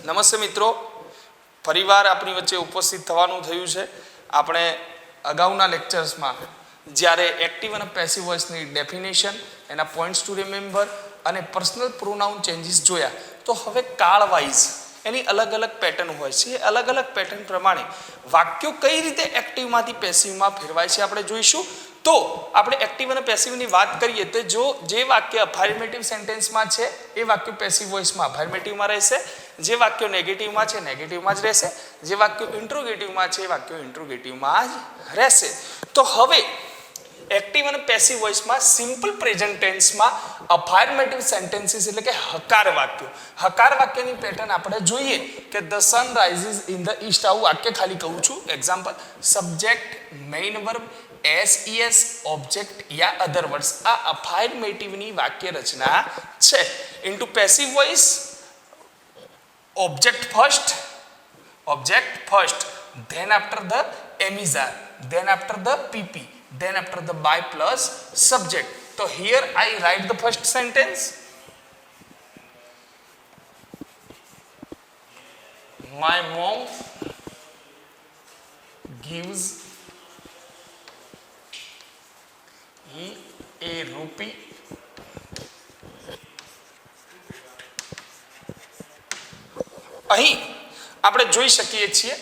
નમસ્તે મિત્રો, ફરીવાર આપણી વચ્ચે ઉપસ્થિત થવાનું થયું છે. આપણે અગાઉના લેક્ચર્સમાં જ્યારે એક્ટિવ અને પેસિવ વોઇસની ડેફિનેશન, એના પોઈન્ટ્સ ટુ રિમેમ્બર અને પર્સનલ પ્રોનાઉન ચેન્જીસ જોયા. તો હવે કાળ વાઇઝ એની અલગ અલગ પેટર્ન હોય છે. એ અલગ અલગ પેટર્ન પ્રમાણે વાક્યો કઈ રીતે એક્ટિવમાંથી પેસિવમાં ફેરવાય છે આપણે જોઈશું. તો આપણે એક્ટિવ અને પેસિવની વાત કરીએ તો જે વાક્ય અફર્મેટિવ સેન્ટેન્સમાં છે એ વાક્ય પેસિવ વોઇસમાં અફર્મેટિવમાં રહેશે. જે વાક્યો નેગેટિવમાં છે નેગેટિવમાં જ રહેશે. જે વાક્યો ઇન્ટ્રોગેટિવમાં છે એ વાક્યો ઇન્ટ્રોગેટિવમાં જ રહેશે. તો હવે એક્ટિવ અને passive વોઇસમાં simple present ટેન્સમાં affirmative sentences એટલે કે હકાર વાક્યો, હકાર વાક્યની પેટર્ન આપણે જોઈએ કે the sun rises in the east. આવું વાક્ય ખાલી કહું છું. Example: subject, main verb, S object યા અધર વર્ડ્સ. આ અફર્મેટિવની વાક્ય રચના છે. Into passive voice object first, then after the emissary, then after the pp, then after the by plus subject. So here I write the first sentence. My mom gives me a rupee. અહીં આપણે જોઈ શકીએ છીએ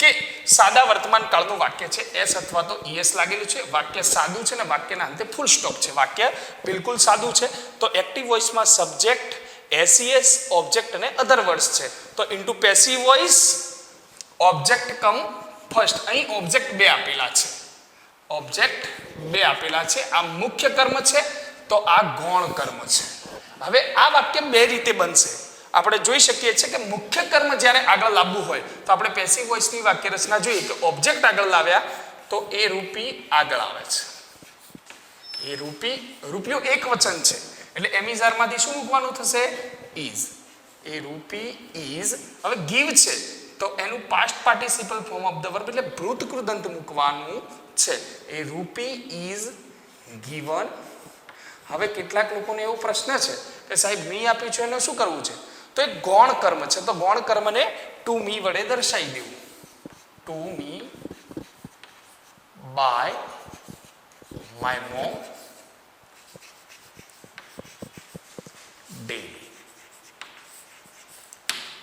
કે સાદા વર્તમાન કાળનું વાક્ય છે. એસ અથવા તો ઈએસ લાગેલું છે. વાક્ય સાદું છે ને વાક્યના અંતે ફૂલ સ્ટોપ છે. વાક્ય બિલકુલ સાદું છે. તો એક્ટિવ વોઇસમાં સબ્જેક્ટ, એસઈએસ, ઓબ્જેક્ટ અને અધર વર્ડ્સ છે. તો into passive voice object come first. અહીં ઓબ્જેક્ટ બે આપેલા છે. ઓબ્જેક્ટ બે આપેલા છે. આ મુખ્ય કર્મ છે તો આ ગૌણ કર્મ છે. હવે આ વાક્ય બે રીતે બનશે. આપણે જોઈ શકીએ છીએ કે મુખ્ય કર્મ જ્યારે આગળ લાવવું હોય તો આપણે પેસિવ વોઇસની વાક્ય રચના જોઈએ કે ઓબ્જેક્ટ આગળ લાવ્યા તો એ રૂપી આગળ આવે છે. એ રૂપિયો એક વચન છે એટલે એમિઝારમાંથી શું મૂકવાનું થશે? ઇઝ. એ રૂપી ઇઝ. હવે ગીવ છે તો એનું past participle form of the verb એટલે ભૂત કૃદંત મૂકવાનું છે. એ રૂપી ઇઝ ગીવન. હવે કેટલાક લોકોને એવો પ્રશ્ન છે કે સાહેબ મી આપ્યું છે એને શું કરવું છે? તો એક ગૌણ કર્મ છે. તો ગૌણ કર્મને ટુ મી વડે દર્શાવી દેવું. To me by my mom daily.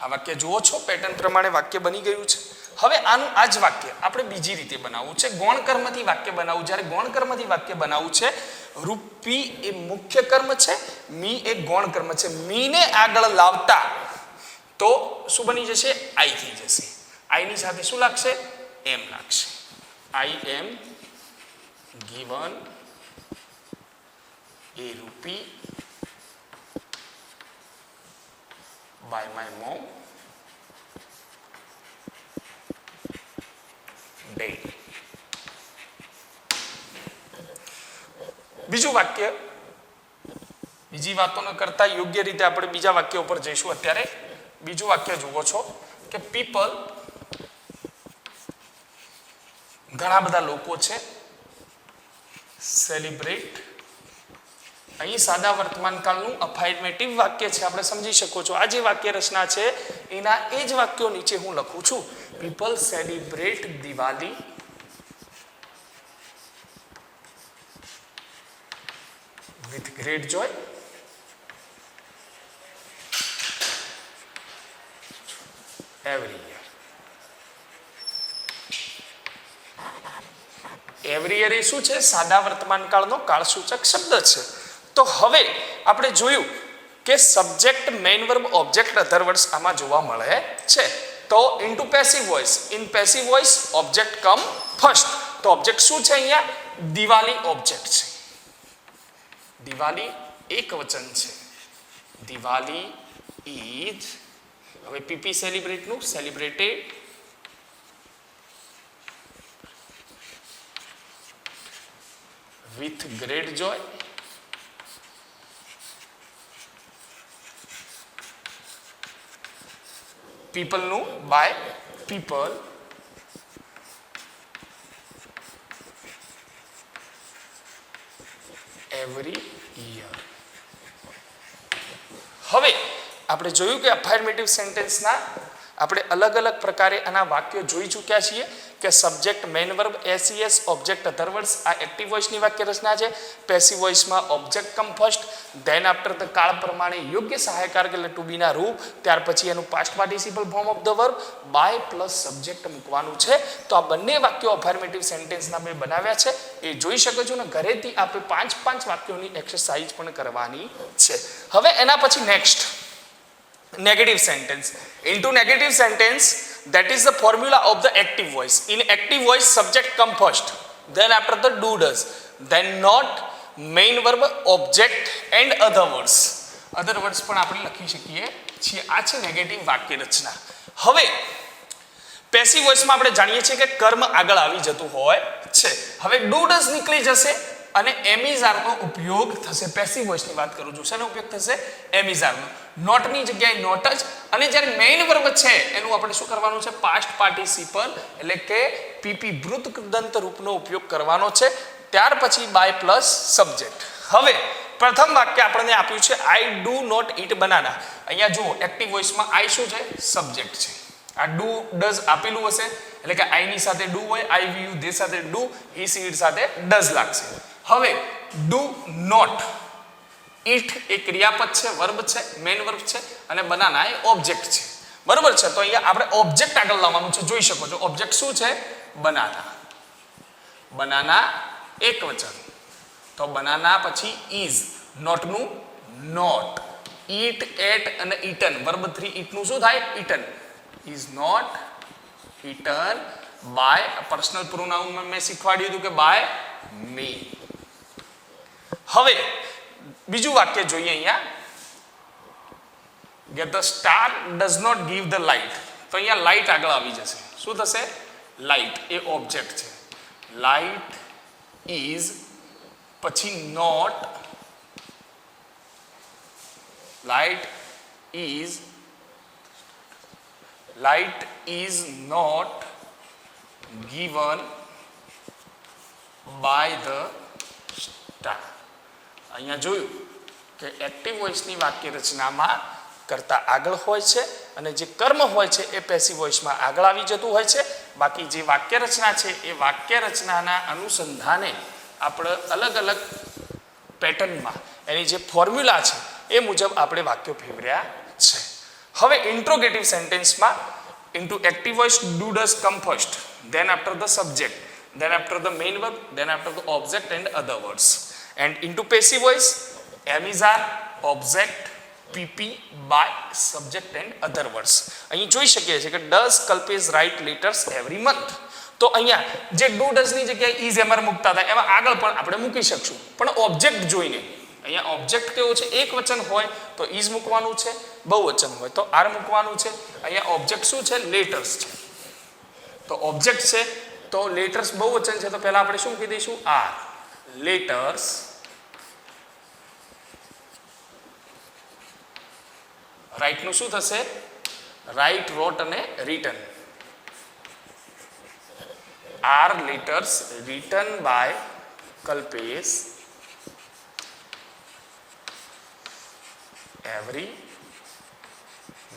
આ વાક્ય જુઓ છો, પેટર્ન પ્રમાણે વાક્ય બની ગયું છે. હવે આનું આ જ વાક્ય આપણે બીજી રીતે બનાવવું છે. ગૌણ કર્મથી વાક્ય બનાવવું. જ્યારે ગૌણ કર્મથી વાક્ય બનાવવું છે, રૂપી એ મુખ્ય કર્મ છે, મી એ ગૌણ કર્મ છે. મીને આગળ લાવતા તો શું બની જશે? આઈ થઈ જશે. આઈની સાથે શું લાગશે? એમ લાગશે. આઈ એમ ગીવન એ રૂપી બાય માય મોમ ડેલી. બીજું વાક્ય, બીજી વાતો ન કરતા યોગ્ય રીતે આપણે બીજા વાક્ય ઉપર જઈશું. અત્યારે બીજું વાક્ય જુઓ છો કે પીપલ, ઘણા બધા લોકો છે, સેલિબ્રેટ. અહીં સાદા વર્તમાન કાળનું અફર્મેટિવ વાક્ય છે. આપણે સમજી શકો છો. આ જે વાક્ય રચના છે એના એ જ વાક્યો નીચે હું લખું છું. People celebrate Diwali with great joy every year. every year એ શું છે? સાદા વર્તમાન કાળનો કાળસૂચક શબ્દ છે. તો હવે આપણે જોયું કે subject, main verb, object, other words આમાં જોવા મળે છે. તો into passive voice, in passive voice object come first. તો ઓબ્જેક્ટ શું છે? અહીંયા દિવાળી ઓબ્જેક્ટ છે. દિવાળી એક વચન છે. દિવાળી ઇઝ. હવે પીપી સેલિબ્રેટનું સેલિબ્રેટેડ વિથ ગ્રેટ જોય. પીપલનું બાય પીપલ એવરી યર. હવે આપણે જોયું કે અફર્મેટિવ સેન્ટેન્સના આપણે અલગ અલગ પ્રકારે આના વાક્યો જોઈ ચૂક્યા છીએ કે subject main verb S object other words આ એક્ટિવ વોઇસની વાક્ય રચના છે. પેસિવ વોઇસમાં object come first, then after the કાળ પ્રમાણે યોગ્ય સહાયકાર એટલે ટુ બી ના રૂપ, ત્યાર પછી એનું past participle form of the verb by plus subject મૂકવાનું છે. તો આ બંને વાક્યો અફર્મેટિવ સેન્ટેન્સના મેં બનાવ્યા છે, એ જોઈ શકો છો ને. ઘરેથી આપણે 5 વાક્યોની એક્સરસાઇઝ પણ કરવાની છે. હવે એના પછી next negative sentence. Into negative sentence, that is the formula of the active voice. In active voice, subject come first, then after the do does, then not, main verb, object and other words. Other words પણ આપણે લખી શકીએ છીએ. આ છે negative વાક્ય રચના. હવે passive વોઇસમાં આપણે જાણીએ છીએ કે કર્મ આગળ આવી જતું હોય છે. હવે ડુ ડઝ નીકળી જશે અને એમિઝારનો ઉપયોગ થશે. પેસિવ વોઇસની વાત કરું છું, શેનો ઉપયોગ થશે? એમિઝારનો. નોટની જગ્યાએ નોટ જ, અને જ્યારે મેઇન વર્બ છે એનું આપણે શું કરવાનું છે? પાસ્ટ પાર્ટિસિપલ એટલે કે પીપી ભૃત કૃદંત રૂપનો ઉપયોગ કરવાનો છે. ત્યાર પછી બાય પ્લસ સબ્જેક્ટ. હવે પ્રથમ વાક્ય આપણને આપ્યું છે I do not eat banana. અહીંયા જુઓ એક્ટિવ વોઇસમાં આઈ શું છે? સબ્જેક્ટ છે. આ ડુ ડઝ આપેલું હશે એટલે કે આઈ ની સાથે ડુ હોય, આઈ વી યુ દે સાથે ડુ, ઈ સી ઈટ સાથે ડઝ લાગશે. હવે ડુ નોટ ઈટ એ ક્રિયાપદ છે, વર્બ છે, મેઇન વર્બ છે, અને બનાના એ ઓબ્જેક્ટ છે. બરોબર છે? તો અહીંયા આપણે ઓબ્જેક્ટ આગળ લાવવાનું છે. જોઈ શકો છો ઓબ્જેક્ટ શું છે? બનાના. બનાના એક વચન, તો બનાના પછી ઇઝ, નોટનું નોટ, ઈટ, એટ અને ઈટન, વર્બ 3 ઈટનું શું થાય? Eaten. Is not eaten by personal pronoun મેં શીખવાડ્યું હતું કે બાય મી. હવે બીજું વાક્ય જોઈએ અહીંયા કે the star does not give the light. તો અહીંયા લાઇટ આગળ આવી જશે. શું થશે? લાઇટ એ ઓબ્જેક્ટ છે. લાઇટ ઇઝ પછી not, light is not given by the star. અહીંયા જોયું કે એક્ટિવ વોઇસની વાક્ય રચનામાં કરતા આગળ હોય છે અને જે કર્મ હોય છે એ પેસિવ વોઇસમાં આગળ આવી જતું હોય છે. બાકી જે વાક્ય રચના છે એ વાક્ય રચનાના અનુસંધાને આપણે અલગ અલગ પેટર્નમાં એની જે ફોર્મ્યુલા છે એ મુજબ આપણે વાક્યો ફેરવ્યા છે. હવે interrogative સેન્ટેન્સમાં into active voice do does come first, then after the subject, then after the main verb, then after the object and other words. And into passive voice, am is are, object, pp, by, subject and other words. અહીં જોઈ શકીએ છીએ કે does Kalpesh write letters every month. તો અહીંયા જે do does ની જગ્યાએ is એમઆર મૂકતા હતા એમાં આગળ પણ આપણે મૂકી શકશું, પણ ઓબ્જેક્ટ જોઈને. અહીંયા ઓબ્જેક્ટ કેવો છે? એક વચન હોય તો is મૂકવાનું છે, બહુવચન હોય તો આર મૂકવાનું છે. અહીંયા ઓબ્જેક્ટ શું છે? લેટર્સ છે. તો ઓબ્જેક્ટ છે તો લેટર્સ બહુવચન છે તો પહેલા આપણે શું મૂકી દઈશું? આર. લેટર્સ રાઇટ નું શું થશે? રાઇટ, રોટ અને written. Are letters written by Kalpesh every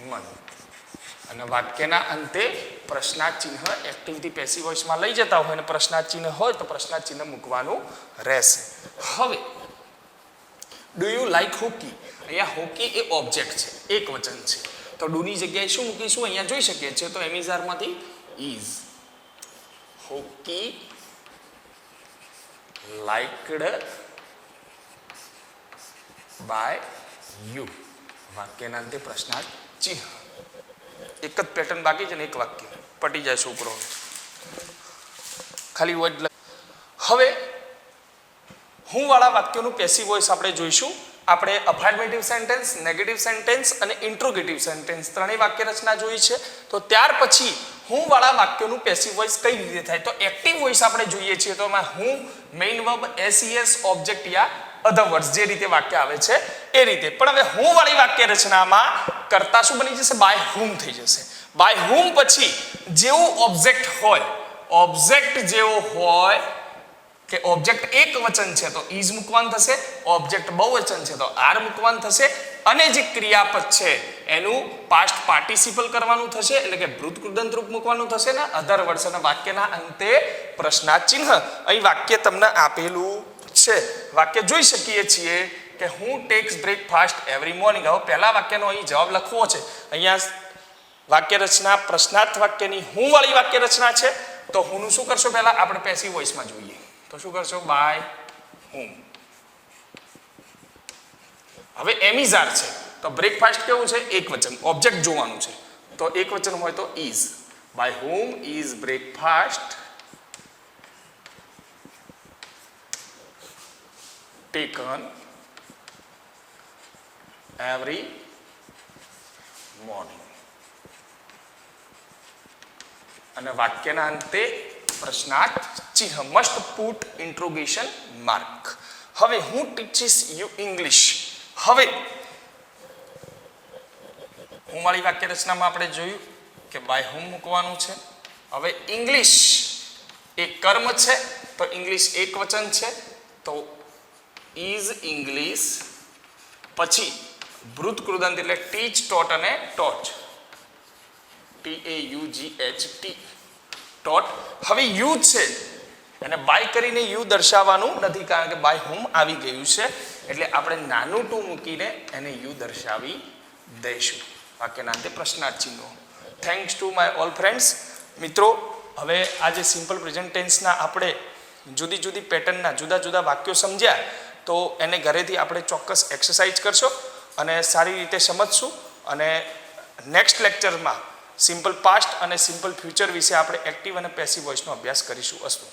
month. અને વાક્યના અંતે પ્રશ્નાર્થ ચિહ્ન એક્ટિવથી પેસિવ વોઇસમાં લઈ જતા હોય અને પ્રશ્નાર્થ ચિહ્ન હોય તો પ્રશ્નાર્થ ચિહ્ન મૂકવાનું રહેશે. હવે ડુ યુ લાઈક હોકી? અહીંયા હોકી એ ઓબ્જેક્ટ છે, એક વચન છે, તો ડુ ની જગ્યાએ શું મૂકીશું? અહીંયા જોઈ શકીએ છીએ તો એમિઝારમાંથી is. Hockey liked by you. વાક્યના અંતે પ્રશ્નાર્થ ચિહ્ન. એક જ પેટર્ન બાકી છે ને એક વાક્ય પટી જાય છોકરો ખાલી વર્ડ. હવે હું વાળા વાક્યોનું પેસિવ વોઇસ આપણે જોઈશું. આપણે અફર્મેટિવ સેન્ટેન્સ, નેગેટિવ સેન્ટેન્સ અને ઇન્ટ્રોગેટિવ સેન્ટેન્સ ત્રણેય વાક્ય રચના જોઈ છે. તો ત્યાર પછી હું વાળા વાક્યોનું પેસિવ વોઇસ કઈ રીતે થાય? તો એક્ટિવ વોઇસ આપણે જોઈએ છીએ તો એમાં હું, મેઇન વર્બ, એસ, ઓબ્જેક્ટ યા અધર વર્ડ્સ જે રીતે વાક્ય આવે છે એ રીતે. પણ હવે હું વાળી વાક્ય રચનામાં કરતા શું બની જશે? બાય હુમ થઈ જશે. બાય હુમ પછી જેવું ઓબ્જેક્ટ હોય, ઓબ્જેક્ટ જેવો હોય કે ઓબ્જેક્ટ એક વચન છે તો ઇઝ મૂકવાનું થશે, ઓબ્જેક્ટ બહુવચન છે તો આર મૂકવાનું થશે. અને જે ક્રિયાપદ છે એનું પાસ્ટ પાર્ટિસિપલ કરવાનું થશે એટલે કે ભૂત કૃદંત રૂપ મૂકવાનું થશે ને અધર વર્ડ્સ અને વાક્યના અંતે પ્રશ્નાર્થ ચિહ્ન. અહીં વાક્ય તમને આપેલું છે. વાક્ય જોઈ શકીએ છીએ કે હું ટેક્સ બ્રેકફાસ્ટ એવરી મોર્નિંગ. હવે પહેલા વાક્યનો અહીં જવાબ લખવો છે. અહીંયા વાક્ય રચના પ્રશ્નાર્થ વાક્યની હું વાળી વાક્ય રચના છે. તો હુંનું શું કરશો પહેલા આપણે પેસિવ વોઇસમાં જોઈએ. તો શું કરશો બાય હુમ. હવે એમિઝાર છે તો બ્રેકફાસ્ટ કેવું છે એક વચન ઓબ્જેક્ટ જોવાનું છે. તો એક વચન હોય તો is. By whom is breakfast taken every morning. અને વાક્યના અંતે પ્રશ્નાર્થ ચિહ્ન મસ્ટ પુટ ઇન્ટ્રોગેશન માર્ક. હવે હું ટીચીસ યુ ઇંગ્લિશ. હવે હું વાળી વાક્ય રચનામાં આપણે જોયું કે બાય હુમ મૂકવાનું છે. હવે ઇંગ્લિશ એ કર્મ છે તો ઇંગ્લિશ એક વચન છે તો ઇઝ ઇંગ્લિશ પછી ભૂત કૃદંત એટલે ટીચ ટોટ અને ટોચ TAUGHT ટોટ. હવે યુ છે અને બાય કરીને યુ દર્શાવવાનું નથી કારણ કે બાય હુમ આવી ગયું છે એટલે આપણે નાનું ટુ મૂકીને એને યુ દર્શાવી દઈશું. વાક્યના અંતે પ્રશ્નાર્થ ચિહ્નો. Thanks to my all friends. મિત્રો હવે આ જે સિમ્પલ પ્રેઝન્ટ ટેન્સના આપણે જુદી જુદી પેટર્નના જુદા જુદા વાક્યો સમજ્યા તો એને ઘરેથી આપણે ચોક્કસ એક્સરસાઇઝ કરશો અને સારી રીતે સમજશું. અને નેક્સ્ટ લેક્ચરમાં સિમ્પલ પાસ્ટ અને સિમ્પલ ફ્યુચર વિશે આપણે એક્ટિવ અને પેસિવ વોઇસનો અભ્યાસ કરીશું. અસ્તુ.